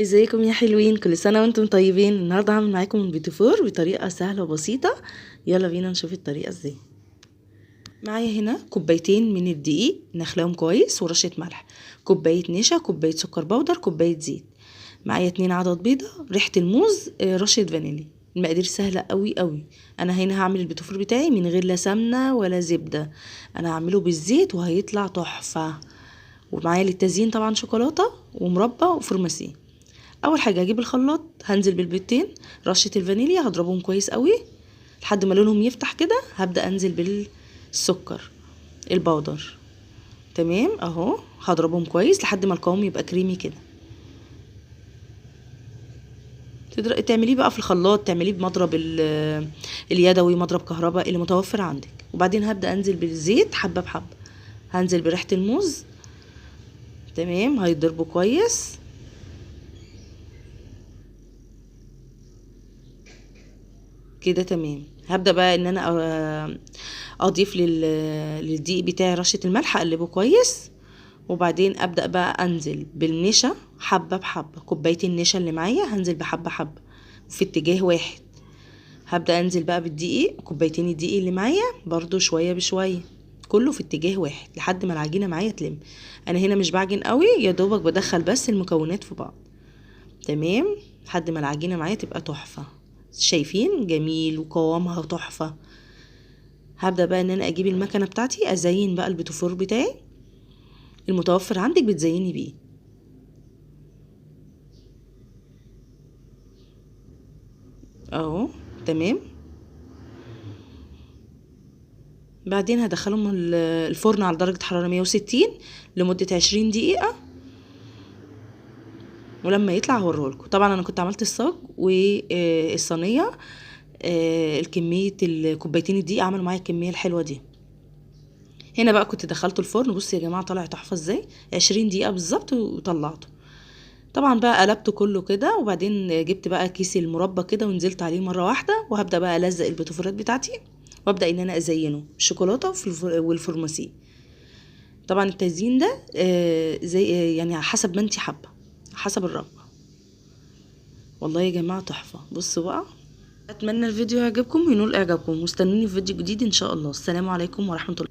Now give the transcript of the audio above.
ازيكم يا حلوين؟ كل سنة وانتم طيبين. النهاردة هعمل معاكم البيتي-فور بطريقة سهلة وبسيطة. يلا بينا نشوف الطريقة ازاي. معايا هنا كوبايتين من الدقيق نخلاهم كويس ورشة ملح، كوباية نشا، كوباية سكر بودر، كوباية زيت. معايا 2 عدد بيضة، ريحة الموز، رشة فانيليا. المقادير سهلة قوي قوي. انا هنا هعمل البيتي-فور بتاعي من غير لا سمنة ولا زبدة، انا هعمله بالزيت وهيطلع تحفة. ومعايا للتزيين طبعا شوكولاتة ومربى وفورماسيه. اول حاجه هجيب الخلاط، هنزل بالبيضتين، رشه الفانيليا، هضربهم كويس قوي لحد ما لونهم يفتح كده. هبدا انزل بالسكر البودر، تمام اهو. هضربهم كويس لحد ما القوام يبقى كريمي كده. تعمليه بقى في الخلاط، تعمليه بمضرب اليدوي، مضرب كهرباء اللي متوفر عندك. وبعدين هبدا انزل بالزيت حبه بحبه، هنزل بريحه الموز، تمام. هيضربوا كويس كده، تمام. هبدأ بقى ان انا اضيف للدقيق بتاعي رشة الملح، اقلبه كويس. وبعدين ابدأ بقى انزل بالنشا حبة بحبة، كوباية النشا اللي معايا هنزل بحبة حبة في اتجاه واحد. هبدأ انزل بقى بالدقيق، كوبايتين الدقيق اللي معايا برضو شوية بشوية، كله في اتجاه واحد لحد ما العجينة معايا تلم. انا هنا مش بعجن قوي، يا دوبك بدخل بس المكونات في بعض، تمام، لحد ما العجينة معايا تبقى تحفة. شايفين؟ جميل وقوامها تحفة. هبدأ بقى ان انا اجيب المكنة بتاعتي، ازين بقى البيتي-فور بتاعي المتوفر عندك بتزيني بيه اهو، تمام. بعدين هدخلهم الفرن على درجة حرارة 160 لمدة 20 دقيقة، ولما يطلع هوريهولكوا. طبعا انا كنت عملت الصاج والصينية، الكمية الكوبايتين الدقيق عملوا معايا الكمية الحلوة دي. هنا بقى كنت دخلته الفرن، بصوا يا جماعة طلع تحفة ازاي، 20 دقيقة بالظبط وطلعته. طبعا بقى قلبته كله كده، وبعدين جبت بقى كيس المربى كده ونزلت عليه مرة واحدة، وهبدأ بقى ألزق البيتي-فورات بتاعتي، وابدأ ان انا ازينه بالشوكولاتة والفورماسيه. طبعا التزيين ده زي يعني حسب ما انتي حابة، حسب الرغبة. والله يا جماعة تحفة. بصوا بقى، اتمنى الفيديو يعجبكم وينول اعجابكم، واستنوني في فيديو جديد ان شاء الله. السلام عليكم ورحمة الله.